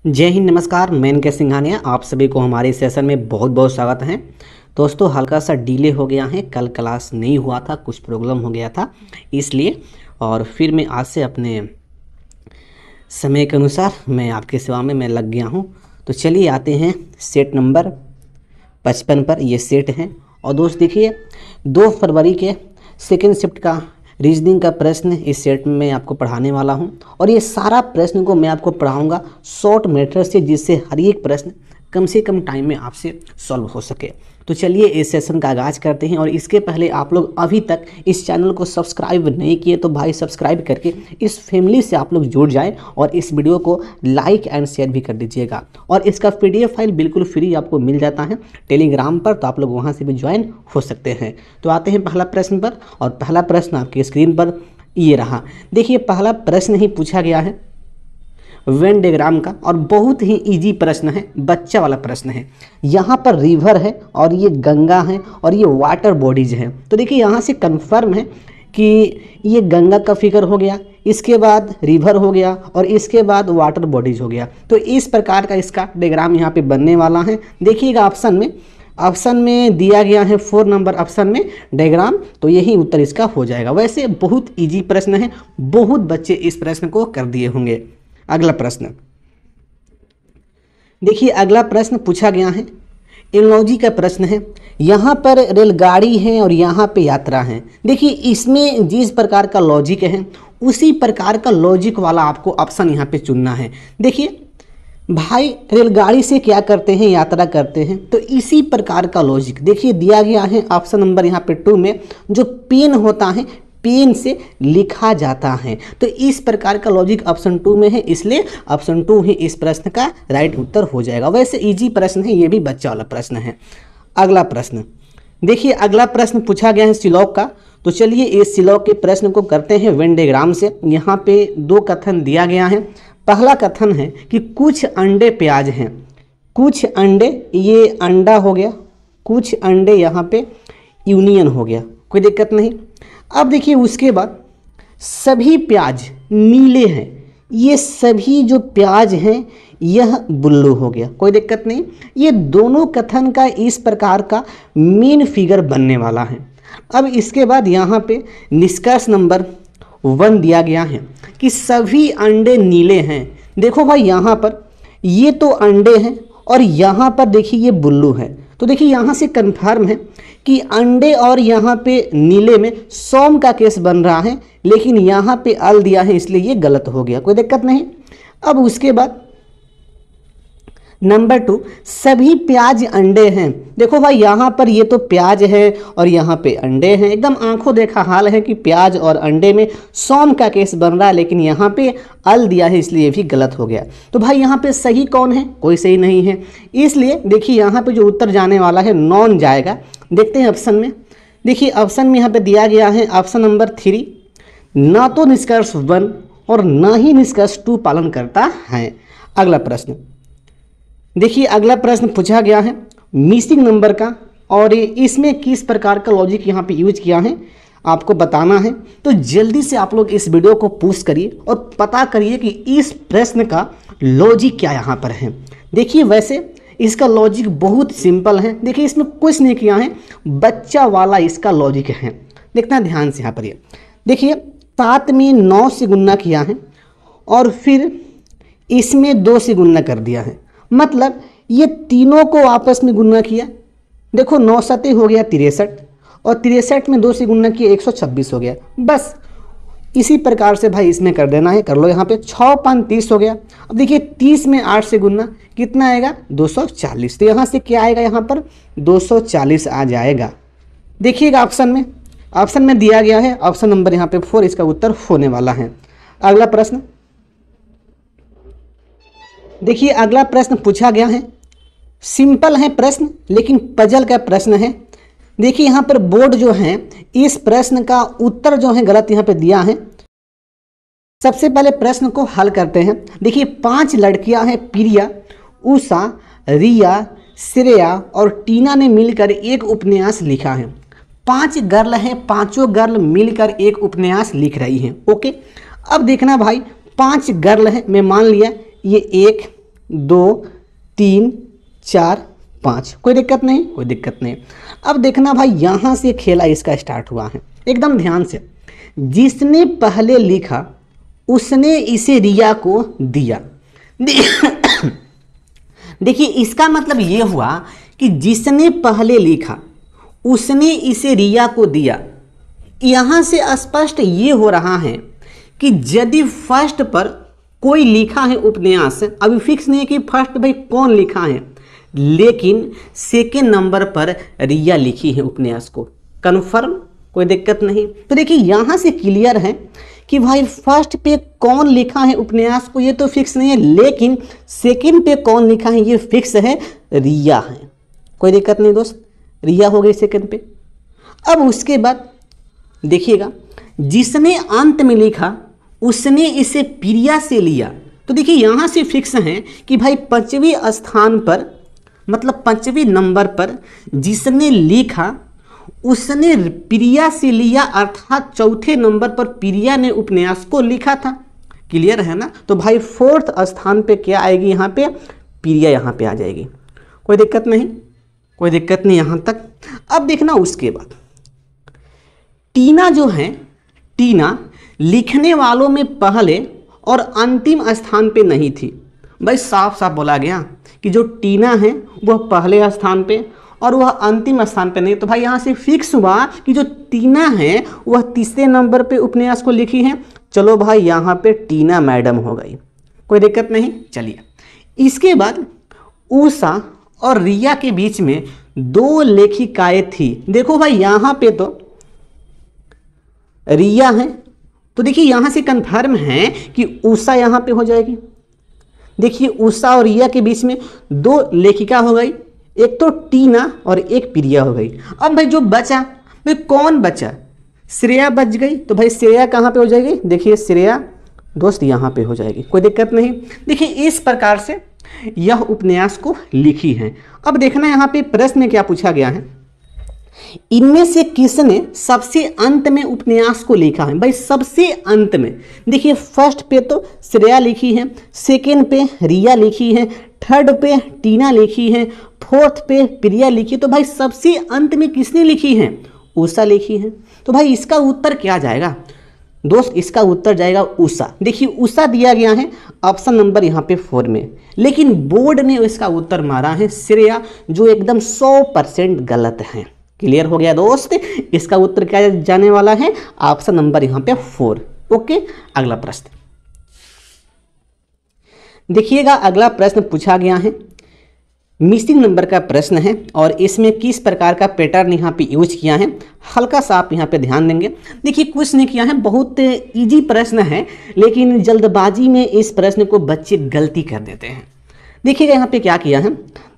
जय हिंद, नमस्कार। मैं इनके सिंघानिया, आप सभी को हमारे सेशन में बहुत बहुत स्वागत है। दोस्तों, हल्का सा डिले हो गया है, कल क्लास नहीं हुआ था, कुछ प्रॉब्लम हो गया था इसलिए, और फिर मैं आज से अपने समय के अनुसार मैं आपकी सेवा में मैं लग गया हूं। तो चलिए आते हैं सेट नंबर 55 पर। ये सेट है और दोस्त देखिए 2 फरवरी के सेकेंड शिफ्ट का रीजनिंग का प्रश्न इस सेट में मैं आपको पढ़ाने वाला हूं, और ये सारा प्रश्न को मैं आपको पढ़ाऊंगा शॉर्ट मेथड से, जिससे हर एक प्रश्न कम से कम टाइम में आपसे सॉल्व हो सके। तो चलिए इस सेशन का आगाज़ करते हैं। और इसके पहले आप लोग अभी तक इस चैनल को सब्सक्राइब नहीं किए तो भाई सब्सक्राइब करके इस फैमिली से आप लोग जुड़ जाएं, और इस वीडियो को लाइक एंड शेयर भी कर दीजिएगा। और इसका PDF फाइल बिल्कुल फ्री आपको मिल जाता है टेलीग्राम पर, तो आप लोग वहाँ से भी ज्वाइन हो सकते हैं। तो आते हैं पहला प्रश्न पर, और पहला प्रश्न आपकी स्क्रीन पर ये रहा। देखिए पहला प्रश्न ही पूछा गया है वेन डायग्राम का, और बहुत ही इजी प्रश्न है, बच्चा वाला प्रश्न है। यहाँ पर रिवर है और ये गंगा है और ये वाटर बॉडीज हैं। तो देखिए यहाँ से कंफर्म है कि ये गंगा का फिगर हो गया, इसके बाद रिवर हो गया और इसके बाद वाटर बॉडीज हो गया। तो इस प्रकार का इसका डायग्राम यहाँ पे बनने वाला है। देखिएगा ऑप्शन में दिया गया है 4 नंबर ऑप्शन में डायग्राम, तो यही उत्तर इसका हो जाएगा। वैसे बहुत इजी प्रश्न है, बहुत बच्चे इस प्रश्न को कर दिए होंगे। अगला प्रश्न देखिए, अगला प्रश्न पूछा गया है एनोलॉजी का प्रश्न है। यहाँ पर रेलगाड़ी है और यहाँ पे यात्रा है। देखिए इसमें जिस प्रकार का लॉजिक है उसी प्रकार का लॉजिक वाला आपको ऑप्शन यहाँ पे चुनना है। देखिए भाई रेलगाड़ी से क्या करते हैं, यात्रा करते हैं, तो इसी प्रकार का लॉजिक देखिए दिया गया है ऑप्शन नंबर यहाँ पे 2 में। जो पेन होता है, पेन से लिखा जाता है, तो इस प्रकार का लॉजिक ऑप्शन 2 में है, इसलिए ऑप्शन 2 ही इस प्रश्न का राइट उत्तर हो जाएगा। वैसे इजी प्रश्न है, ये भी बच्चा वाला प्रश्न है। अगला प्रश्न देखिए, अगला प्रश्न पूछा गया है सिलॉक का। तो चलिए इस सिलॉक के प्रश्न को करते हैं वेन डायग्राम से। यहाँ पे 2 कथन दिया गया है। पहला कथन है कि कुछ अंडे प्याज हैं, कुछ अंडे, ये अंडा हो गया, कुछ अंडे यहाँ पे यूनियन हो गया, कोई दिक्कत नहीं। अब देखिए उसके बाद सभी प्याज नीले हैं, ये सभी जो प्याज हैं यह ब्लू हो गया, कोई दिक्कत नहीं। ये दोनों कथन का इस प्रकार का मेन फिगर बनने वाला है। अब इसके बाद यहाँ पे निष्कर्ष नंबर 1 दिया गया है कि सभी अंडे नीले हैं। देखो भाई यहाँ पर ये तो अंडे हैं और यहाँ पर देखिए ये ब्लू है, तो देखिए यहाँ से कंफर्म है कि अंडे और यहाँ पे नीले में सोम का केस बन रहा है, लेकिन यहाँ पे अल दिया है इसलिए ये गलत हो गया, कोई दिक्कत नहीं। अब उसके बाद नंबर 2 सभी प्याज अंडे हैं। देखो भाई यहाँ पर ये तो प्याज है और यहाँ पे अंडे हैं, एकदम आंखों देखा हाल है कि प्याज और अंडे में सोम का केस बन रहा है, लेकिन यहाँ पे अल दिया है इसलिए भी गलत हो गया। तो भाई यहाँ पे सही कौन है, कोई सही नहीं है, इसलिए देखिए यहाँ पे जो उत्तर जाने वाला है नॉन जाएगा। देखते हैं ऑप्शन में। देखिए ऑप्शन में यहाँ पे दिया गया है ऑप्शन नंबर 3, ना तो निष्कर्ष 1 और ना ही निष्कर्ष 2 पालन करता है। अगला प्रश्न देखिए, अगला प्रश्न पूछा गया है मिसिंग नंबर का, और इसमें किस प्रकार का लॉजिक यहाँ पे यूज किया है आपको बताना है। तो जल्दी से आप लोग इस वीडियो को पोस्ट करिए और पता करिए कि इस प्रश्न का लॉजिक क्या यहाँ पर है। देखिए वैसे इसका लॉजिक बहुत सिंपल है। देखिए इसमें कुछ नहीं किया है, बच्चा वाला इसका लॉजिक है। देखना ध्यान से यहाँ पर, ये देखिए 7 में 9 से गुना किया है और फिर इसमें 2 से गुना कर दिया है, मतलब ये तीनों को आपस में गुना किया। देखो 9 सते हो गया 63 और 63 में 2 से गुना किया 126 हो गया। बस इसी प्रकार से भाई इसमें कर देना है, कर लो। यहाँ पे 6 5 30 हो गया। अब देखिए 30 में 8 से गुना कितना आएगा, 240। तो यहाँ से क्या आएगा, यहाँ पर 240 आ जाएगा। देखिएगा ऑप्शन में दिया गया है ऑप्शन नंबर यहाँ पे 4 इसका उत्तर होने वाला है। अगला प्रश्न देखिए, अगला प्रश्न पूछा गया है, सिंपल है प्रश्न लेकिन पजल का प्रश्न है। देखिए यहाँ पर बोर्ड जो है इस प्रश्न का उत्तर जो है गलत यहाँ पे दिया है। सबसे पहले प्रश्न को हल करते हैं। देखिए 5 लड़कियां हैं, प्रिया, उषा, रिया, श्रेया और टीना ने मिलकर एक उपन्यास लिखा है। 5 गर्ल हैं, पांचों गर्ल मिलकर एक उपन्यास लिख रही हैं। ओके, अब देखना भाई 5 गर्ल हैं, मैं मान लिया ये 1 2 3 4 5, कोई दिक्कत नहीं, कोई दिक्कत नहीं। अब देखना भाई यहाँ से खेला इसका स्टार्ट हुआ है, एकदम ध्यान से। जिसने पहले लिखा उसने इसे रिया को दिया। देखिए इसका मतलब ये हुआ कि जिसने पहले लिखा उसने इसे रिया को दिया। यहाँ से स्पष्ट ये हो रहा है कि यदि फर्स्ट पर कोई लिखा है उपन्यास, अभी फिक्स नहीं है कि फर्स्ट भाई कौन लिखा है, लेकिन सेकेंड नंबर पर रिया लिखी है उपन्यास को, कन्फर्म, कोई दिक्कत नहीं। तो देखिए यहाँ से क्लियर है कि भाई फर्स्ट पे कौन लिखा है उपन्यास को ये तो फिक्स नहीं है, लेकिन सेकंड पे कौन लिखा है ये फिक्स है, रिया है, कोई दिक्कत नहीं दोस्त, रिया हो गई सेकंड पे। अब उसके बाद देखिएगा, जिसने अंत में लिखा उसने इसे प्रिया से लिया। तो देखिए यहाँ से फिक्स है कि भाई 5वें स्थान पर, मतलब 5वें नंबर पर जिसने लिखा उसने प्रिया से लिया, अर्थात चौथे नंबर पर प्रिया ने उपन्यास को लिखा था। क्लियर है ना? तो भाई 4th स्थान पे क्या आएगी, यहाँ पे प्रिया यहाँ पे आ जाएगी, कोई दिक्कत नहीं, कोई दिक्कत नहीं यहाँ तक। अब देखना उसके बाद टीना जो है, टीना लिखने वालों में पहले और अंतिम स्थान पे नहीं थी। भाई साफ साफ बोला गया कि जो टीना है वह पहले स्थान पे और वह अंतिम स्थान पे नहीं। तो भाई यहाँ से फिक्स हुआ कि जो टीना है वह 3रे नंबर पे उपन्यास को लिखी है। चलो भाई यहाँ पे टीना मैडम हो गई, कोई दिक्कत नहीं। चलिए इसके बाद उषा और रिया के बीच में 2 लेखिकाएं थी। देखो भाई यहाँ पे तो रिया है, तो देखिए यहाँ से कंफर्म है कि उषा यहाँ पे हो जाएगी। देखिए उषा और रिया के बीच में 2 लेखिका हो गई, एक तो टीना और एक प्रिया हो गई। अब भाई जो बचा, भाई कौन बचा, श्रेया बच गई। तो भाई श्रेया कहाँ पे हो जाएगी, देखिए श्रेया दोस्त यहाँ पे हो जाएगी, कोई दिक्कत नहीं। देखिए इस प्रकार से यह उपन्यास को लिखी है। अब देखना यहाँ पे प्रश्न में क्या पूछा गया है, इनमें से किसने सबसे अंत में उपन्यास को लिखा है। भाई सबसे अंत में देखिए, फर्स्ट पे तो श्रेया लिखी है, सेकेंड पे रिया लिखी है, थर्ड पे टीना लिखी है, 4th पे प्रिया लिखी। तो भाई सबसे अंत में किसने लिखी है, उषा लिखी है। तो भाई इसका उत्तर क्या जाएगा दोस्त, इसका उत्तर जाएगा उषा। देखिए उषा दिया गया है ऑप्शन नंबर यहाँ पे 4 में, लेकिन बोर्ड ने इसका उत्तर मारा है श्रेया, जो एकदम 100% गलत है। क्लियर हो गया दोस्त, इसका उत्तर क्या जाने वाला है, ऑप्शन नंबर यहाँ पे 4। ओके, अगला प्रश्न देखिएगा। अगला प्रश्न पूछा गया है, मिसिंग नंबर का प्रश्न है और इसमें किस प्रकार का पैटर्न यहाँ पे यूज किया है, हल्का सा आप यहाँ पे ध्यान देंगे। देखिए कुछ नहीं किया है, बहुत इजी प्रश्न है, लेकिन जल्दबाजी में इस प्रश्न को बच्चे गलती कर देते हैं। देखिएगा यहाँ पे क्या किया है,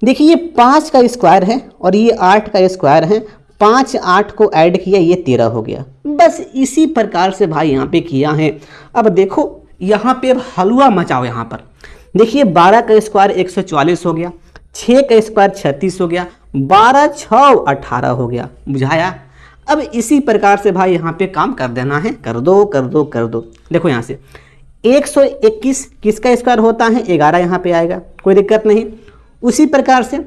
देखिए ये 5 का स्क्वायर है और ये 8 का स्क्वायर है, 5 8 को ऐड किया ये 13 हो गया। बस इसी प्रकार से भाई यहाँ पे किया है। अब देखो यहाँ पे अब हलवा मचाओ। यहाँ पर देखिए 12 का स्क्वायर 144 हो गया, 6 का स्क्वायर 36 हो गया, 12 6 18 हो गया, बुझाया। अब इसी प्रकार से भाई यहाँ पे काम कर देना है, कर दो कर दो कर दो। देखो यहाँ से 121 किसका स्क्वायर होता है, 11 यहाँ पे आएगा, कोई दिक्कत नहीं। उसी प्रकार से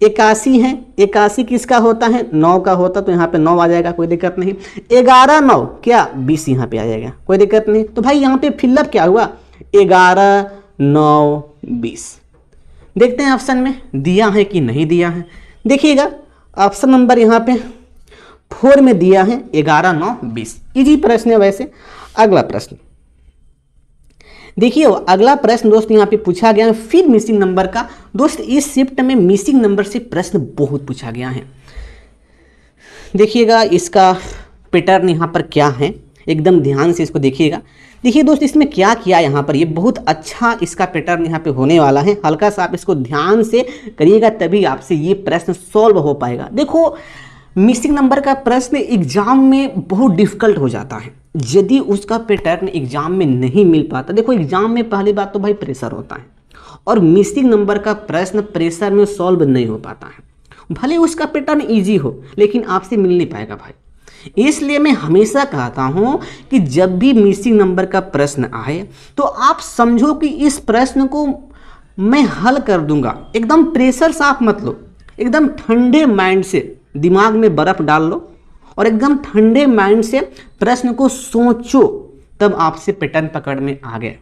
81 है, 81 किसका होता है, 9 का होता, तो यहाँ पे 9 आ जाएगा, कोई दिक्कत नहीं। 11 9 क्या 20 यहाँ पे आ जाएगा, कोई दिक्कत नहीं। तो भाई यहाँ पे फिलअप क्या हुआ, 11 9 20। देखते हैं ऑप्शन में दिया है कि नहीं दिया है। देखिएगा ऑप्शन नंबर यहाँ पे 4 में दिया है 11 9 20। इजी प्रश्न है वैसे। अगला प्रश्न देखिए, अगला प्रश्न दोस्त यहाँ पे पूछा गया है फिर मिसिंग नंबर का। दोस्त इस शिफ्ट में मिसिंग नंबर से प्रश्न बहुत पूछा गया है। देखिएगा इसका पैटर्न यहाँ पर क्या है, एकदम ध्यान से इसको देखिएगा। देखिए दोस्त इसमें क्या किया यहाँ पर, ये बहुत अच्छा इसका पैटर्न यहाँ पे होने वाला है। हल्का सा आप इसको ध्यान से करिएगा, तभी आपसे ये प्रश्न सॉल्व हो पाएगा। देखो मिसिंग नंबर का प्रश्न एग्जाम में बहुत डिफिकल्ट हो जाता है यदि उसका पैटर्न एग्जाम में नहीं मिल पाता। देखो एग्जाम में पहली बात तो भाई प्रेशर होता है, और मिसिंग नंबर का प्रश्न प्रेशर में सॉल्व नहीं हो पाता है। भले उसका पैटर्न इजी हो, लेकिन आपसे मिल नहीं पाएगा भाई। इसलिए मैं हमेशा कहता हूं कि जब भी मिसिंग नंबर का प्रश्न आए तो आप समझो कि इस प्रश्न को मैं हल कर दूंगा। एकदम प्रेशर साफ मत लो, एकदम ठंडे माइंड से दिमाग में बर्फ डाल लो और एकदम ठंडे माइंड से प्रश्न को सोचो, तब आपसे पैटर्न पकड़ में आ गया।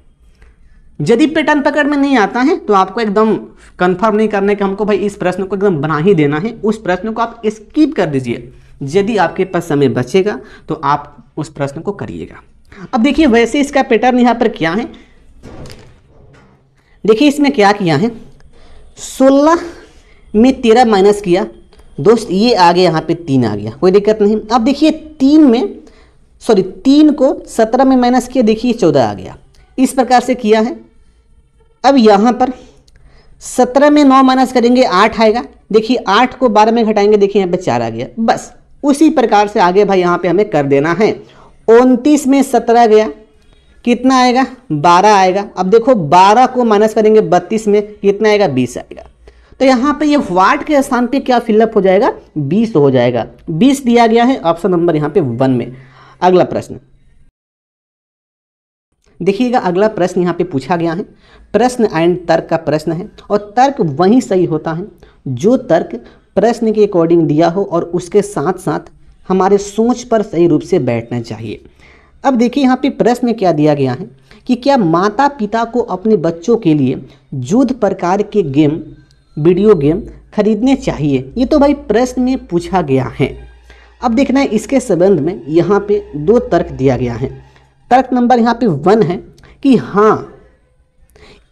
यदि पैटर्न पकड़ में नहीं आता है तो आपको एकदम कंफर्म नहीं करने का, हमको भाई इस प्रश्न को एकदम बना ही देना है, उस प्रश्न को आप स्किप कर दीजिए। यदि आपके पास समय बचेगा तो आप उस प्रश्न को करिएगा। अब देखिए वैसे इसका पैटर्न यहाँ पर क्या है, देखिए इसमें क्या किया है, 16 में 13 माइनस किया दोस्त, ये आ गया यहाँ पे 3 आ गया, कोई दिक्कत नहीं। अब देखिए 3 को 17 में माइनस किया, देखिए 14 आ गया, इस प्रकार से किया है। अब यहाँ पर 17 में 9 माइनस करेंगे 8 आएगा, देखिए 8 को 12 में घटाएंगे, देखिए यहाँ पे 4 आ गया। बस उसी प्रकार से आगे भाई यहाँ पे हमें कर देना है। 29 में 17 गया, कितना आएगा, 12 आएगा। अब देखो 12 को माइनस करेंगे 32 में, कितना आएगा, 20 आएगा। तो यहाँ पे ये वाट के स्थान पे क्या फिलअप हो जाएगा, 20 हो जाएगा। 20 दिया गया है ऑप्शन नंबर यहाँ पे 1 में। अगला प्रश्न देखिएगा, अगला प्रश्न यहाँ पे पूछा गया है, प्रश्न एंड तर्क का प्रश्न है और तर्क वही सही होता है जो तर्क प्रश्न के अकॉर्डिंग दिया हो और उसके साथ साथ हमारे सोच पर सही रूप से बैठना चाहिए। अब देखिए यहाँ पे प्रश्न क्या दिया गया है कि क्या माता पिता को अपने बच्चों के लिए युद्ध प्रकार के गेम, वीडियो गेम खरीदने चाहिए। ये तो भाई प्रश्न में पूछा गया है। अब देखना है इसके संबंध में यहाँ पे 2 तर्क दिया गया है। तर्क नंबर यहाँ पे 1 है कि हाँ,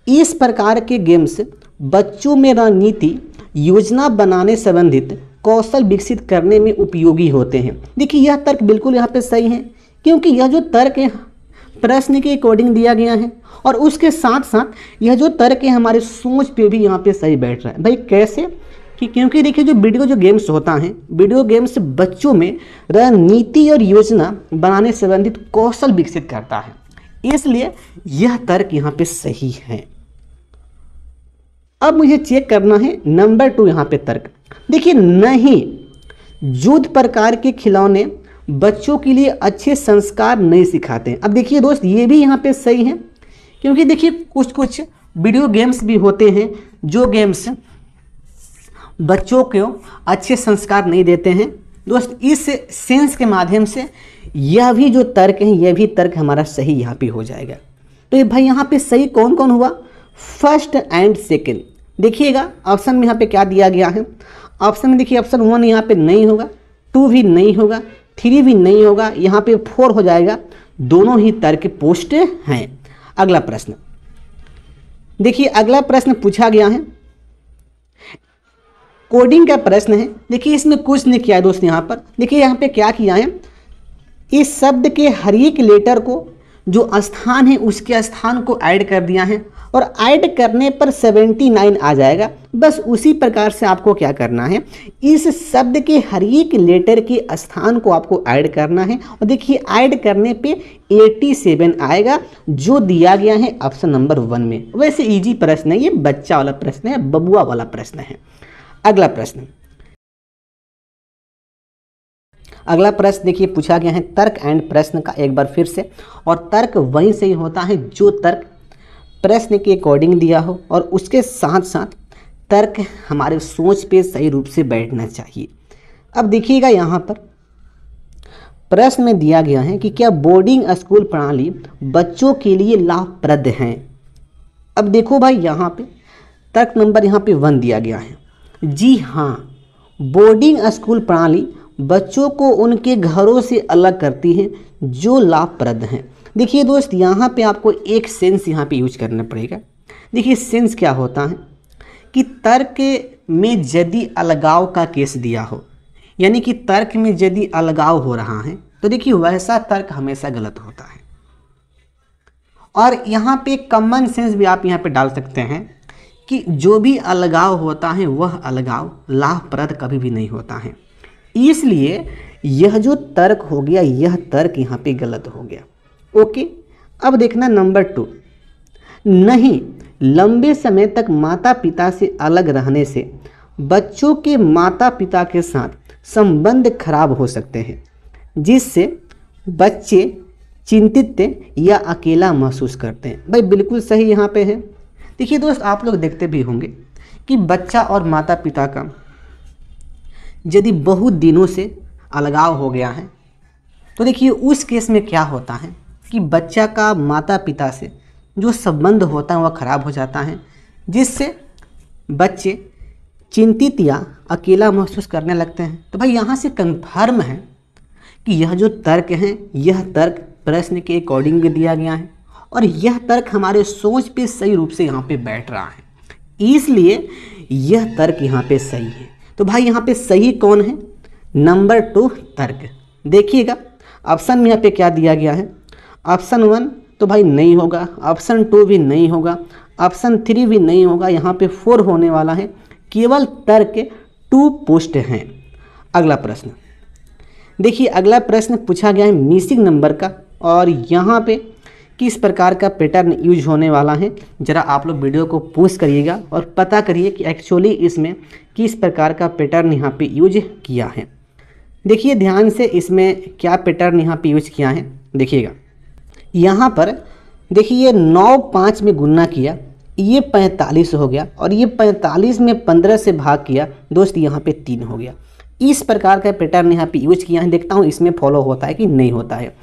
इस प्रकार के गेम्स बच्चों में रणनीति योजना बनाने संबंधित कौशल विकसित करने में उपयोगी होते हैं। देखिए यह तर्क बिल्कुल यहाँ पे सही है, क्योंकि यह जो तर्क है प्रश्न के अकॉर्डिंग दिया गया है और उसके साथ साथ यह जो तर्क है हमारे सोच पे भी यहाँ पे सही बैठ रहा है। भाई कैसे कि क्योंकि देखिए जो गेम्स होता है, वीडियो गेम्स बच्चों में रणनीति और योजना बनाने संबंधित कौशल विकसित करता है, इसलिए यह तर्क यहाँ पे सही है। अब मुझे चेक करना है नंबर 2 यहाँ पे तर्क। देखिए नहीं, युद्ध प्रकार के खिलौने बच्चों के लिए अच्छे संस्कार नहीं सिखाते हैं। अब देखिए दोस्त ये भी यहाँ पे सही है, क्योंकि देखिए कुछ वीडियो गेम्स भी होते हैं जो गेम्स बच्चों को अच्छे संस्कार नहीं देते हैं। दोस्त इस सेंस के माध्यम से यह भी जो तर्क है, यह भी तर्क हमारा सही यहाँ पे हो जाएगा। तो ये भाई यहाँ पे सही कौन कौन हुआ, फर्स्ट एंड सेकंड। देखिएगा ऑप्शन में यहाँ पे क्या दिया गया है, ऑप्शन में देखिए ऑप्शन 1 यहाँ पे नहीं होगा, 2 भी नहीं होगा, 3 भी नहीं होगा, यहाँ पे 4 हो जाएगा। दोनों ही तर्क पोस्ट हैं। अगला प्रश्न देखिए, अगला प्रश्न पूछा गया है, कोडिंग का प्रश्न है। देखिए इसमें कुछ नहीं किया है दोस्त, यहाँ पर देखिए यहाँ पे क्या किया है, इस शब्द के हर एक लेटर को जो स्थान है उसके स्थान को ऐड कर दिया है और ऐड करने पर 79 आ जाएगा। बस उसी प्रकार से आपको क्या करना है, इस शब्द के हर एक लेटर के स्थान को आपको ऐड करना है और देखिए ऐड करने पे 87 आएगा, जो दिया गया है ऑप्शन नंबर 1 में। वैसे इजी प्रश्न है, ये बच्चा वाला प्रश्न है, बबुआ वाला प्रश्न है। अगला प्रश्न देखिए पूछा गया है तर्क एंड प्रश्न का एक बार फिर से, और तर्क वही सही होता है जो तर्क प्रश्न के अकॉर्डिंग दिया हो और उसके साथ साथ तर्क हमारे सोच पे सही रूप से बैठना चाहिए। अब देखिएगा यहाँ पर प्रश्न में दिया गया है कि क्या बोर्डिंग स्कूल प्रणाली बच्चों के लिए लाभप्रद है। अब देखो भाई यहाँ पे तर्क नंबर यहाँ पे 1 दिया गया है। जी हाँ, बोर्डिंग स्कूल प्रणाली बच्चों को उनके घरों से अलग करती है जो लाभप्रद हैं। देखिए दोस्त यहाँ पे आपको एक सेंस यहाँ पे यूज करना पड़ेगा। देखिए सेंस क्या होता है कि तर्क में यदि अलगाव का केस दिया हो, यानी कि तर्क में यदि अलगाव हो रहा है तो देखिए वैसा तर्क हमेशा गलत होता है। और यहाँ पे कॉमन सेंस भी आप यहाँ पे डाल सकते हैं कि जो भी अलगाव होता है वह अलगाव लाभप्रद कभी भी नहीं होता है, इसलिए यह जो तर्क हो गया यह तर्क यहाँ पे गलत हो गया। ओके, अब देखना नंबर 2, नहीं, लंबे समय तक माता पिता से अलग रहने से बच्चों के माता पिता के साथ संबंध खराब हो सकते हैं, जिससे बच्चे चिंतित या अकेला महसूस करते हैं। भाई बिल्कुल सही यहाँ पे है। देखिए दोस्त, आप लोग देखते भी होंगे कि बच्चा और माता पिता का यदि बहुत दिनों से अलगाव हो गया है तो देखिए उस केस में क्या होता है कि बच्चा का माता पिता से जो संबंध होता है वह खराब हो जाता है, जिससे बच्चे चिंतित या अकेला महसूस करने लगते हैं। तो भाई यहाँ से कन्फर्म है कि यह जो तर्क है यह तर्क प्रश्न के अकॉर्डिंग दिया गया है और यह तर्क हमारे सोच पे सही रूप से यहाँ पे बैठ रहा है, इसलिए यह तर्क यहाँ पे सही है। तो भाई यहाँ पे सही कौन है? नंबर 2 तर्क। देखिएगा ऑप्शन में यहाँ पे क्या दिया गया है। ऑप्शन 1 तो भाई नहीं होगा, ऑप्शन 2 भी नहीं होगा, ऑप्शन 3 भी नहीं होगा, यहाँ पे 4 होने वाला है। केवल तर्क 2 पुष्ट हैं। अगला प्रश्न देखिए, अगला प्रश्न पूछा गया है मिसिंग नंबर का और यहाँ पे किस प्रकार का पैटर्न यूज होने वाला है। ज़रा आप लोग वीडियो को पॉज करिएगा और पता करिए कि एक्चुअली इसमें किस प्रकार का पैटर्न यहाँ पे यूज किया है। देखिए ध्यान से इसमें क्या पैटर्न यहाँ पे यूज किया है। देखिएगा यहाँ पर देखिए 9 5 में गुना किया, ये 45 हो गया और ये 45 में 15 से भाग किया दोस्त, यहाँ पे 3 हो गया। इस प्रकार का पैटर्न यहाँ पे यूज किया है। देखता हूँ इसमें फॉलो होता है कि नहीं होता है।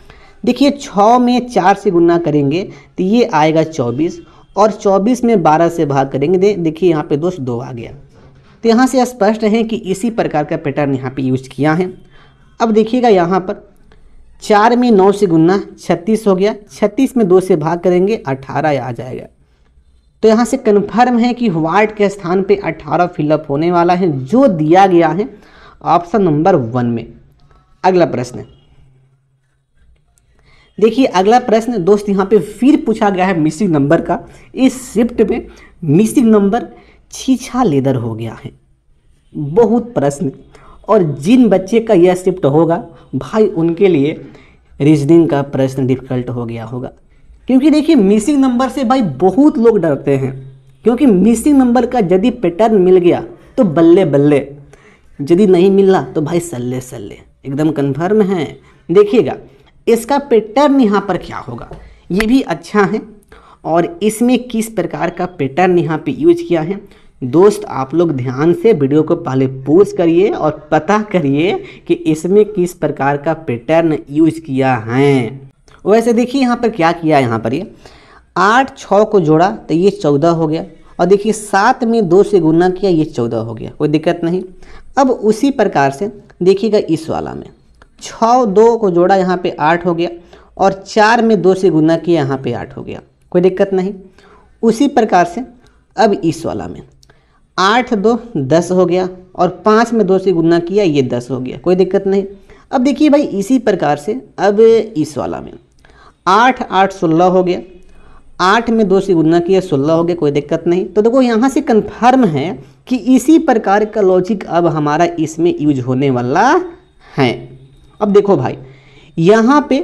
देखिए 6 में 4 से गुना करेंगे तो ये आएगा 24 और 24 में 12 से भाग करेंगे, देखिए यहाँ पे दोस्त 2 आ गया। तो यहाँ से स्पष्ट है कि इसी प्रकार का पैटर्न यहाँ पे यूज किया है। अब देखिएगा यहाँ पर 4 में 9 से गुना 36 हो गया, 36 में 2 से भाग करेंगे 18 आ जाएगा। तो यहाँ से कन्फर्म है कि व्हाट के स्थान पे 18 फिलअप होने वाला है, जो दिया गया है ऑप्शन नंबर 1 में। अगला प्रश्न देखिए, अगला प्रश्न दोस्त यहाँ पे फिर पूछा गया है मिसिंग नंबर का। इस शिफ्ट में मिसिंग नंबर छीछा लेदर हो गया है। बहुत प्रश्न, और जिन बच्चे का यह शिफ्ट होगा भाई उनके लिए रीजनिंग का प्रश्न डिफिकल्ट हो गया होगा, क्योंकि देखिए मिसिंग नंबर से भाई बहुत लोग डरते हैं, क्योंकि मिसिंग नंबर का यदि पैटर्न मिल गया तो बल्ले बल्ले, यदि नहीं मिला तो भाई सल्ले सल्ले, एकदम कन्फर्म है। देखिएगा इसका पैटर्न यहाँ पर क्या होगा, ये भी अच्छा है और इसमें किस प्रकार का पैटर्न यहाँ पे यूज किया है। दोस्त आप लोग ध्यान से वीडियो को पहले पॉज करिए और पता करिए कि इसमें किस प्रकार का पैटर्न यूज किया है। वैसे देखिए यहाँ पर क्या किया, यहाँ पर ये 8 6 को जोड़ा तो ये 14 हो गया और देखिए 7 में 2 से गुना किया, ये 14 हो गया, कोई दिक्कत नहीं। अब उसी प्रकार से देखिएगा इस वाला में 6 2 को जोड़ा, यहाँ पे 8 हो गया और 4 में 2 से गुना किया, यहाँ पे 8 हो गया, कोई दिक्कत नहीं। उसी प्रकार से अब इस वाला में 8 2 10 हो गया और 5 में 2 से गुना किया, ये 10 हो गया, कोई दिक्कत नहीं। अब देखिए भाई इसी प्रकार से अब इस वाला में 8 8 16 हो गया, 8 में 2 से गुना किया 16 हो गया, कोई दिक्कत नहीं। तो देखो यहाँ से कन्फर्म है कि इसी प्रकार का लॉजिक अब हमारा इसमें यूज होने वाला है। अब देखो भाई यहाँ पे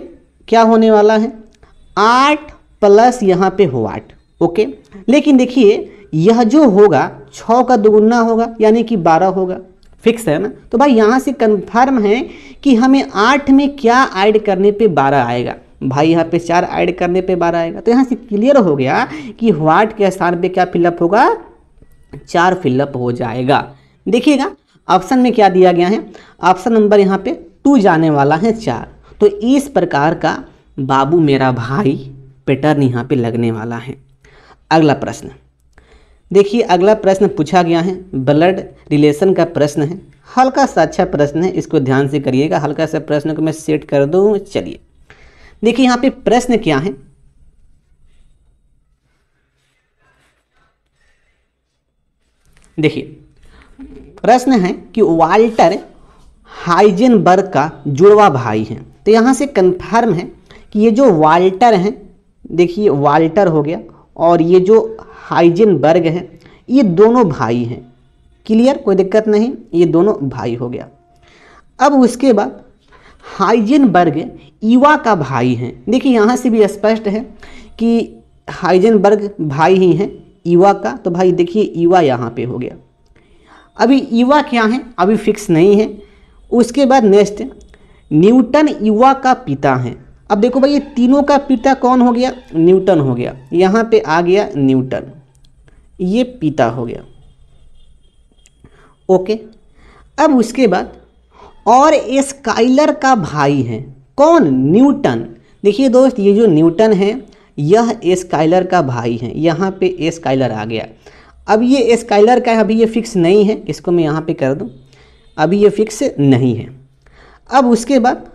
क्या होने वाला है, 8 प्लस यहाँ पे हो 8, ओके। लेकिन देखिए यह जो होगा 6 का दुगुना होगा यानी कि 12 होगा, फिक्स है ना। तो भाई यहाँ से कन्फर्म है कि हमें 8 में क्या ऐड करने पे 12 आएगा, भाई यहाँ पे 4 ऐड करने पे 12 आएगा। तो यहाँ से क्लियर हो गया कि व्हाट के स्थान पे क्या फिलअप होगा, 4 फिलअप हो जाएगा। देखिएगा ऑप्शन में क्या दिया गया है, ऑप्शन नंबर यहाँ पे 2 जाने वाला है 4। तो इस प्रकार का बाबू मेरा भाई पैटर्न यहाँ पे लगने वाला है। अगला प्रश्न देखिए, अगला प्रश्न पूछा गया है ब्लड रिलेशन का प्रश्न है। हल्का सा अच्छा प्रश्न है, इसको ध्यान से करिएगा। हल्का सा प्रश्न को मैं सेट कर दूं। चलिए देखिए यहाँ पे प्रश्न क्या है, देखिए प्रश्न है कि वाल्टर हाइजेनबर्ग का जुड़वा भाई है। तो यहाँ से कंफर्म है कि ये जो वाल्टर हैं, देखिए वाल्टर हो गया और ये जो हाइजेनबर्ग है, ये दोनों भाई हैं। क्लियर, कोई दिक्कत नहीं, ये दोनों भाई हो गया। अब उसके बाद हाइजेनबर्ग ईवा का भाई हैं। देखिए यहाँ से भी स्पष्ट है कि हाइजेनबर्ग भाई ही हैं ईवा का। तो भाई देखिए ईवा यहाँ पे हो गया। अभी ईवा क्या है अभी फिक्स नहीं है। उसके बाद नेक्स्ट न्यूटन ईवा का पिता हैं। अब देखो भाई ये तीनों का पिता कौन हो गया, न्यूटन हो गया। यहाँ पे आ गया न्यूटन। ये पिता हो गया। ओके, अब उसके बाद और स्काइलर का भाई है कौन? न्यूटन। देखिए दोस्त, ये जो न्यूटन है यह स्काइलर का भाई है। यहाँ पे स्काइलर आ गया। अब ये स्काइलर का है, अभी ये फिक्स नहीं है, इसको मैं यहाँ पे कर दूँ, अभी ये फिक्स नहीं है। अब उसके बाद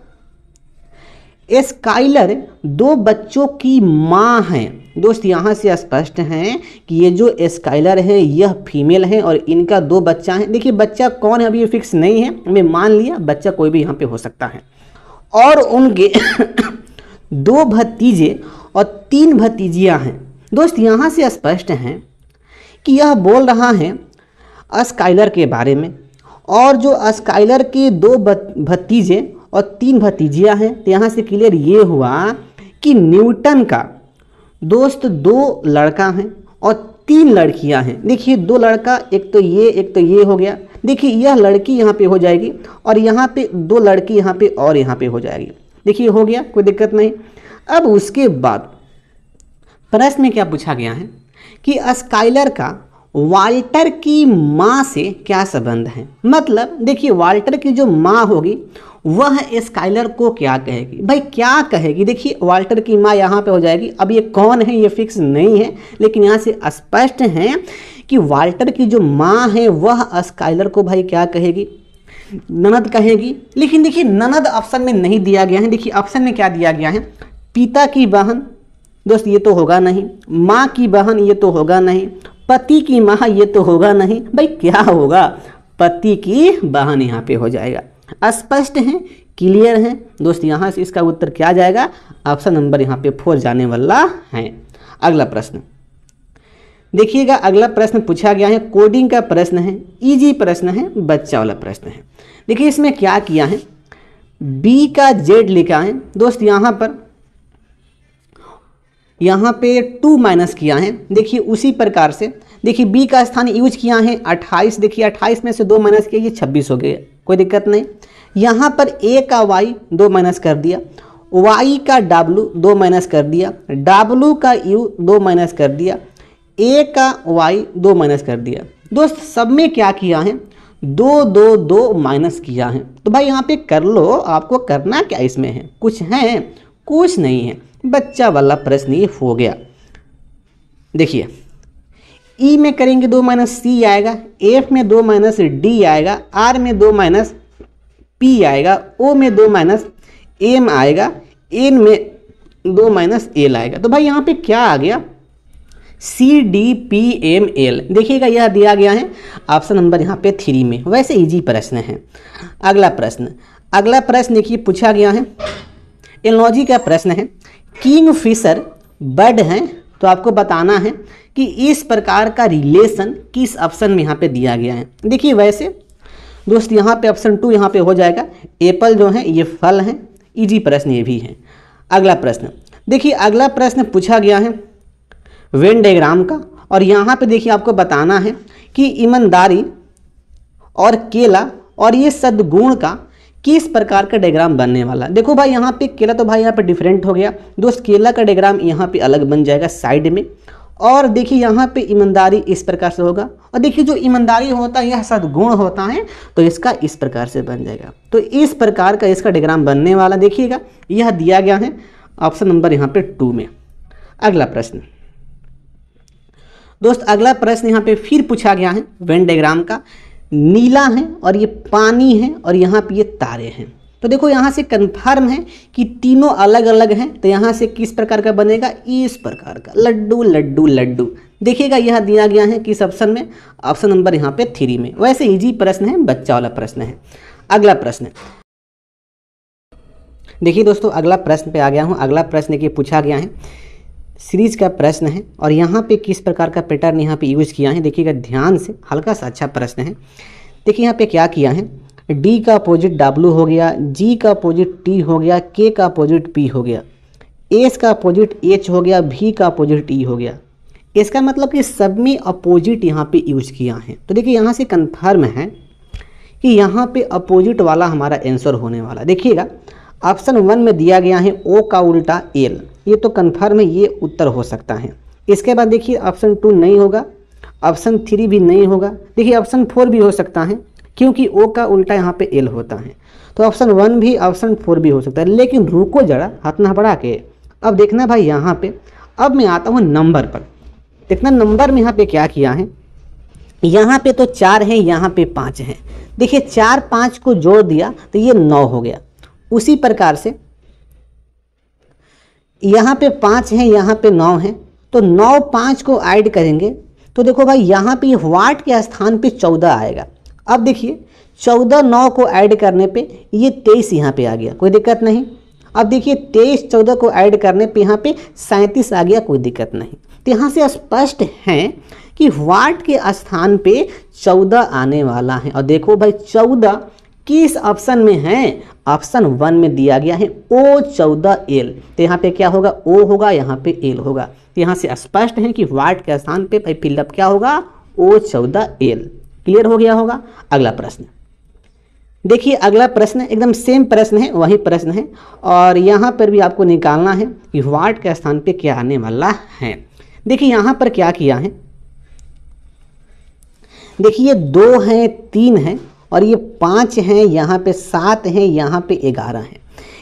स्काइलर 2 बच्चों की माँ है। दोस्त यहाँ से स्पष्ट है कि ये जो स्काइलर है यह फीमेल है और इनका 2 बच्चा है। देखिए बच्चा कौन है अभी ये फिक्स नहीं है, मैं मान लिया बच्चा कोई भी यहाँ पे हो सकता है। और उनके 2 भतीजे और 3 भतीजियाँ हैं। दोस्त यहाँ से स्पष्ट हैं कि यह बोल रहा है स्काइलर के बारे में, और जो स्काइलर के 2 भतीजे और 3 भतीजियाँ हैं। तो यहाँ से क्लियर ये हुआ कि न्यूटन का दोस्त 2 लड़का हैं और 3 लड़कियाँ हैं। देखिए 2 लड़का, एक तो ये हो गया। देखिए यह लड़की यहाँ पे हो जाएगी और यहाँ पे 2 लड़की यहाँ पे और यहाँ पे हो जाएगी। देखिए हो गया, कोई दिक्कत नहीं। अब उसके बाद प्रश्न में क्या पूछा गया है कि स्काइलर का वाल्टर की माँ से क्या संबंध है। मतलब देखिए वाल्टर की जो माँ होगी वह स्काइलर को क्या कहेगी। भाई क्या कहेगी? देखिए वाल्टर की माँ यहाँ पे हो जाएगी। अब ये कौन है ये फिक्स नहीं है, लेकिन यहाँ से स्पष्ट है कि वाल्टर की जो माँ है वह स्काइलर को भाई क्या कहेगी? ननद कहेगी। लेकिन देखिए ननद ऑप्शन में नहीं दिया गया है। देखिए ऑप्शन में क्या दिया गया है? पिता की बहन। दोस्त ये तो होगा नहीं। माँ की बहन ये तो होगा नहीं। पति की माँ ये तो होगा नहीं। भाई क्या होगा? पति की बहन यहाँ पे हो जाएगा। स्पष्ट है, क्लियर है दोस्त। यहाँ से इसका उत्तर क्या जाएगा? ऑप्शन नंबर यहाँ पे 4 जाने वाला है। अगला प्रश्न देखिएगा। अगला प्रश्न पूछा गया है, कोडिंग का प्रश्न है, इजी प्रश्न है, बच्चा वाला प्रश्न है। देखिए इसमें क्या किया है, बी का जेड लिखा है दोस्त। यहाँ पे 2 माइनस किया है। देखिए उसी प्रकार से देखिए बी का स्थान यूज किया है 28। देखिए 28 में से 2 माइनस किया, ये 26 हो गया, कोई दिक्कत नहीं। यहाँ पर ए का वाई 2 माइनस कर दिया, वाई का डब्लू 2 माइनस कर दिया, डब्लू का यू 2 माइनस कर दिया, ए का वाई 2 माइनस कर दिया। दोस्त सब में क्या किया है? 2 2 2 माइनस किया है। तो भाई यहाँ पे कर लो, आपको करना क्या इसमें है? कुछ है? कुछ नहीं है। बच्चा वाला प्रश्न ये हो गया। देखिए ई में करेंगे 2 माइनस सी आएगा, एफ में 2 माइनस डी आएगा, आर में 2 माइनस पी आएगा, ओ में 2 माइनस एम आएगा, एन में 2 माइनस एल आएगा। तो भाई यहाँ पे क्या आ गया? C D P M L. देखिएगा यह दिया गया है ऑप्शन नंबर यहाँ पे 3 में। वैसे इजी प्रश्न है। अगला प्रश्न देखिए पूछा गया है, एलॉजी का प्रश्न है। किंग फिशर बर्ड है, तो आपको बताना है कि इस प्रकार का रिलेशन किस ऑप्शन में यहाँ पे दिया गया है। देखिए वैसे दोस्त यहाँ पे ऑप्शन 2 यहाँ पे हो जाएगा। एप्पल जो है ये फल है। इजी प्रश्न ये भी है। अगला प्रश्न देखिए, अगला प्रश्न पूछा गया है वेन डायग्राम का, और यहाँ पे देखिए आपको बताना है कि ईमानदारी और केला और ये सद्गुण का किस प्रकार का डायग्राम बनने वाला। देखो भाई यहाँ पे केला तो भाई यहाँ पे डिफरेंट हो गया दोस्त। केला का डायग्राम यहाँ पे अलग बन जाएगा साइड में, और देखिए यहाँ पे ईमानदारी इस प्रकार से होगा, और देखिए जो ईमानदारी होता है यह सद्गुण होता है, तो इसका इस प्रकार से बन जाएगा। तो इस प्रकार का इसका डायग्राम बनने वाला देखिएगा, यह दिया गया है ऑप्शन नंबर यहाँ पे 2 में। अगला प्रश्न दोस्त, अगला प्रश्न यहाँ पे फिर पूछा गया है वेन डायग्राम का। नीला है और ये पानी है और यहाँ पे ये तारे हैं। तो देखो यहाँ से कंफर्म है कि तीनों अलग अलग हैं। तो यहाँ से किस प्रकार का बनेगा? इस प्रकार का, लड्डू लड्डू लड्डू। देखिएगा यह दिया गया है किस ऑप्शन में? ऑप्शन नंबर यहाँ पे 3 में। वैसे इजी प्रश्न है, बच्चा वाला प्रश्न है। अगला प्रश्न देखिए दोस्तों, अगला प्रश्न पे आ गया हूँ। अगला प्रश्न देखिए पूछा गया है, सीरीज का प्रश्न है, और यहाँ पे किस प्रकार का पैटर्न यहाँ पे यूज किया है देखिएगा ध्यान से। हल्का सा अच्छा प्रश्न है। देखिए यहाँ पे क्या किया है, डी का अपोजिट डब्लू हो गया, जी का अपोजिट टी हो गया, के का अपोजिट पी हो गया, एस का अपोजिट एच हो गया, भी का अपोजिट ई हो गया। इसका मतलब कि सब में अपोजिट यहाँ पे यूज किया है। तो देखिए यहाँ से कन्फर्म है कि यहाँ पे अपोजिट वाला हमारा आंसर होने वाला। देखिएगा ऑप्शन 1 में दिया गया है ओ का उल्टा एल, ये तो कन्फर्म है, ये उत्तर हो सकता है। इसके बाद देखिए ऑप्शन 2 नहीं होगा, ऑप्शन 3 भी नहीं होगा। देखिए ऑप्शन 4 भी हो सकता है क्योंकि ओ का उल्टा यहाँ पे एल होता है। तो ऑप्शन 1 भी ऑप्शन 4 भी हो सकता है। लेकिन रुको जरा हाथ ना बढ़ा के, अब देखना भाई यहाँ पे, अब मैं आता हूँ नंबर पर। देखना नंबर में यहाँ पे क्या किया है, यहाँ पे तो 4 है, यहाँ पे 5 है। देखिए 4 5 को जोड़ दिया तो ये 9 हो गया। उसी प्रकार से यहाँ पे 5 है, यहाँ पे 9 है, तो 9 5 को ऐड करेंगे तो देखो भाई यहाँ पे वाट के स्थान पे 14 आएगा। अब देखिए 14 9 को ऐड करने पे ये 23 यहाँ पे आ गया, कोई दिक्कत नहीं। अब देखिए 23 14 को ऐड करने पे यहाँ पे 37 आ गया, कोई दिक्कत नहीं। तो यहाँ से स्पष्ट है कि वाट के स्थान पे 14 आने वाला है। और देखो भाई 14 किस ऑप्शन में है, ऑप्शन 1 में दिया गया है O14L। तो यहाँ पे क्या होगा, O होगा, यहाँ पे L होगा। तो यहाँ से स्पष्ट है कि वाट के स्थान पे भाई फिलअप क्या होगा, O14L। क्लियर हो गया होगा। अगला प्रश्न देखिए, अगला प्रश्न एकदम सेम प्रश्न है, वही प्रश्न है और यहाँ पर भी आपको निकालना है कि वाट के स्थान पे क्या आने वाला है। देखिए यहाँ पर क्या किया है, देखिए 2 है, 3 है और ये 5 है, यहाँ पे 7 है, यहाँ पे 11 है।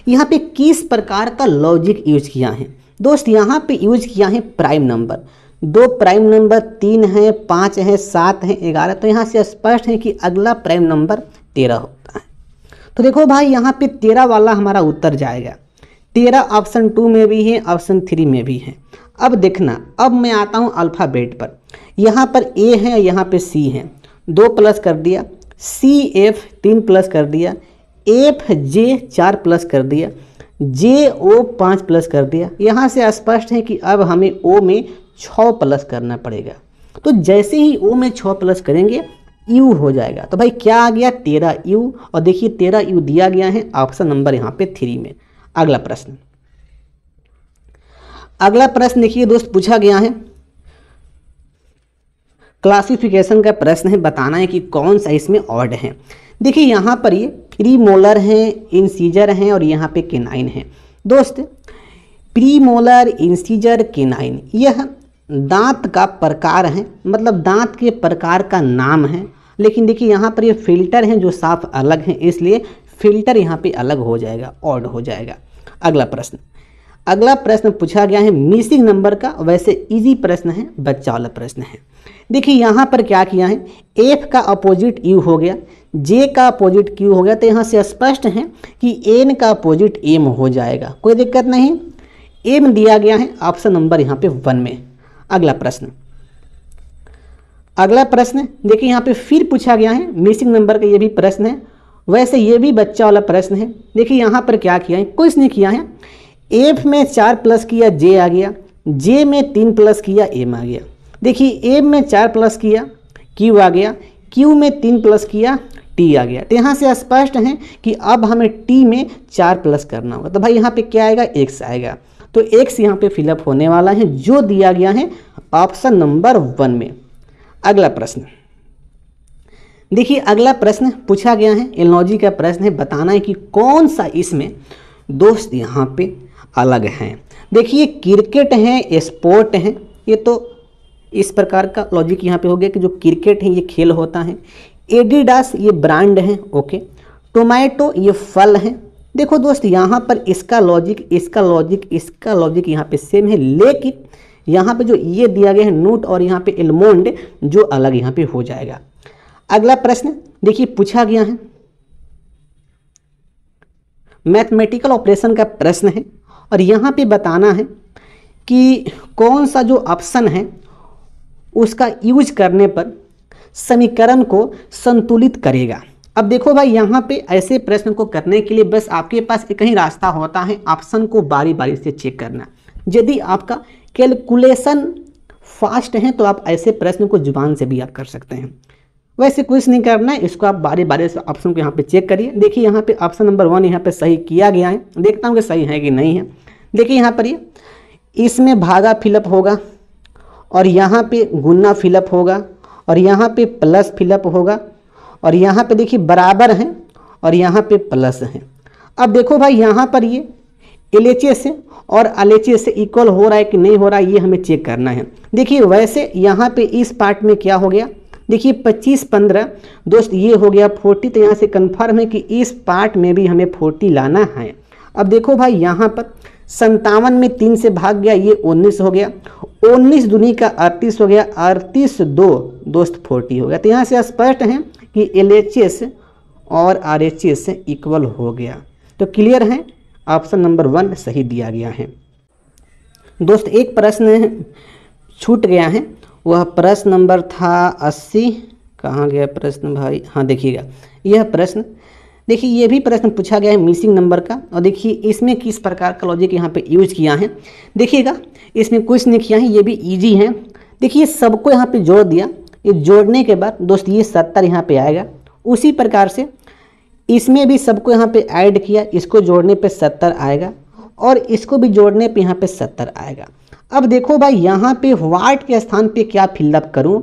यहाँ पे किस प्रकार का लॉजिक यूज किया है दोस्त, यहाँ पे यूज किया है प्राइम नंबर। 2 प्राइम नंबर 3 है, 5 है, 7 है, 11। तो यहाँ से स्पष्ट है कि अगला प्राइम नंबर 13 होता है। तो देखो भाई यहाँ पे 13 वाला हमारा उत्तर जाएगा। 13 ऑप्शन 2 में भी है, ऑप्शन 3 में भी है। अब देखना, अब मैं आता हूँ अल्फ़ाबेट पर। यहाँ पर ए है, यहाँ पे सी है, 2 प्लस कर दिया, सी एफ 3 प्लस कर दिया, एफ जे 4 प्लस कर दिया, जे ओ 5 प्लस कर दिया। यहाँ से स्पष्ट है कि अब हमें ओ में 6 प्लस करना पड़ेगा। तो जैसे ही ओ में 6 प्लस करेंगे यू हो जाएगा। तो भाई क्या आ गया, 13 यू। और देखिए 13 यू दिया गया है ऑप्शन नंबर यहाँ पे 3 में। अगला प्रश्न, अगला प्रश्न देखिए दोस्त, पूछा गया है क्लासिफिकेशन का प्रश्न है, बताना है कि कौन सा इसमें ऑड है। देखिए यहाँ पर ये प्रीमोलर है, इंसीजर हैं और यहाँ पे केनाइन है। दोस्त प्रीमोलर, इंसीजर, केनाइन यह दांत का प्रकार है, मतलब दांत के प्रकार का नाम है। लेकिन देखिए यहाँ पर ये फिल्टर हैं जो साफ अलग हैं, इसलिए फिल्टर यहाँ पे अलग हो जाएगा, ऑड हो जाएगा। अगला प्रश्न, अगला प्रश्न पूछा गया है मिसिंग नंबर का। वैसे इजी प्रश्न है, बच्चा वाला प्रश्न है। देखिए यहाँ पर क्या किया है, एफ का अपोजिट यू हो गया, जे का अपोजिट क्यू हो गया। तो यहाँ से स्पष्ट है कि एन का अपोजिट एम हो जाएगा, कोई दिक्कत नहीं। एम दिया गया है ऑप्शन नंबर यहाँ पे 1 में। अगला प्रश्न, अगला प्रश्न देखिए यहाँ पे फिर पूछा गया है मिसिंग नंबर का, ये भी प्रश्न है। वैसे ये भी बच्चा वाला प्रश्न है। देखिए यहाँ पर क्या किया है, कुछ नहीं किया है। एफ में 4 प्लस किया, जे आ गया, जे में 3 प्लस किया, एम आ गया। देखिए एम में 4 प्लस किया, क्यू आ गया, क्यू में 3 प्लस किया, टी आ गया। तो यहाँ से स्पष्ट है कि अब हमें टी में 4 प्लस करना होगा। तो भाई यहाँ पे क्या आएगा, एक्स आएगा। तो एक्स यहाँ पे फिलअप होने वाला है जो दिया गया है ऑप्शन नंबर 1 में। अगला प्रश्न देखिए, अगला प्रश्न पूछा गया है एनालॉजी का प्रश्न है, बताना है कि कौन सा इसमें दोस्त यहाँ पे अलग हैं। देखिए क्रिकेट है, स्पोर्ट है, ये तो इस प्रकार का लॉजिक यहाँ पे हो गया कि जो क्रिकेट है ये खेल होता है। एडिडास ये ब्रांड है, ओके। टोमेटो ये फल है। देखो दोस्त यहाँ पर इसका लॉजिक, इसका लॉजिक, इसका लॉजिक यहाँ पे सेम है, लेकिन यहाँ पे जो ये दिया गया है नोट और यहाँ पे एलमोंड जो अलग यहाँ पे हो जाएगा। अगला प्रश्न देखिए पूछा गया है मैथमेटिकल ऑपरेशन का प्रश्न है और यहाँ पे बताना है कि कौन सा जो ऑप्शन है उसका यूज करने पर समीकरण को संतुलित करेगा। अब देखो भाई यहाँ पे ऐसे प्रश्न को करने के लिए बस आपके पास एक ही रास्ता होता है, ऑप्शन को बारी बारी से चेक करना। यदि आपका कैलकुलेशन फास्ट है तो आप ऐसे प्रश्न को जुबान से भी आप कर सकते हैं। वैसे कुछ नहीं करना है, इसको आप बारी बारी से ऑप्शन को यहाँ पे चेक करिए। देखिए यहाँ पे ऑप्शन नंबर 1 यहाँ पे सही किया गया है, देखता हूँ कि सही है कि नहीं है। देखिए यहाँ पर ये इसमें भागा फिलअप होगा और यहाँ पे गुना फिलअप होगा और यहाँ पे प्लस फिलअप होगा और यहाँ पे देखिए बराबर है और यहाँ पे प्लस है। अब देखो भाई यहाँ पर ये LHS से और LHS से इक्वल हो रहा है कि नहीं हो रहा है, ये हमें चेक करना है। देखिए वैसे यहाँ पे इस पार्ट में क्या हो गया, देखिए 25-15 दोस्त ये हो गया 40, तो यहाँ से कन्फर्म है कि इस पार्ट में भी हमें 40 लाना है। अब देखो भाई यहाँ पर 57 में 3 से भाग गया, ये 19 हो गया, 19 दूनी का 38 हो गया, 38 2 दोस्त 40 हो गया। तो यहाँ से स्पष्ट है कि LHS और RHS से इक्वल हो गया। तो क्लियर है, ऑप्शन नंबर 1 सही दिया गया है। दोस्त एक प्रश्न छूट गया है, वह प्रश्न नंबर था 80। कहाँ गया प्रश्न भाई, हाँ देखिएगा यह प्रश्न, देखिए ये भी प्रश्न पूछा गया है मिसिंग नंबर का। और देखिए इसमें किस प्रकार का लॉजिक यहाँ पे यूज किया है, देखिएगा इसमें कुछ नहीं किया है, ये भी इजी है। देखिए सबको यहाँ पे जोड़ दिया, ये जोड़ने के बाद दोस्त ये 70 यहाँ पे आएगा। उसी प्रकार से इसमें भी सबको यहाँ पे ऐड किया, इसको जोड़ने पे 70 आएगा और इसको भी जोड़ने पे यहाँ पे 70 आएगा। अब देखो भाई यहाँ पे वाट के स्थान पे क्या फिलअप करूँ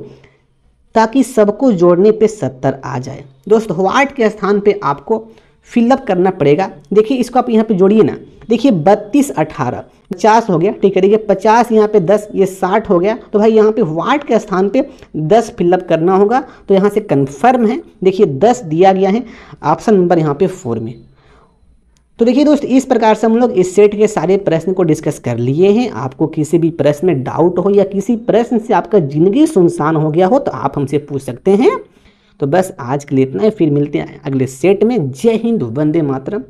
ताकि सबको जोड़ने पे 70 आ जाए। दोस्त वाट के स्थान पे आपको फिलअप करना पड़ेगा। देखिए इसको आप यहाँ पे जोड़िए ना, देखिए 32 18 50 हो गया, ठीक है। देखिए 50 यहाँ पे 10, ये 60 हो गया। तो भाई यहाँ पे वाट के स्थान पे 10 फिलअप करना होगा। तो यहाँ से कन्फर्म है, देखिए 10 दिया गया है ऑप्शन नंबर यहाँ पे 4 में। तो देखिए दोस्त इस प्रकार से हम लोग इस सेट के सारे प्रश्न को डिस्कस कर लिए हैं। आपको किसी भी प्रश्न में डाउट हो या किसी प्रश्न से आपका जिंदगी सुनसान हो गया हो तो आप हमसे पूछ सकते हैं। तो बस आज के लिए इतना है, फिर मिलते हैं अगले सेट में। जय हिंद, वंदे मातरम।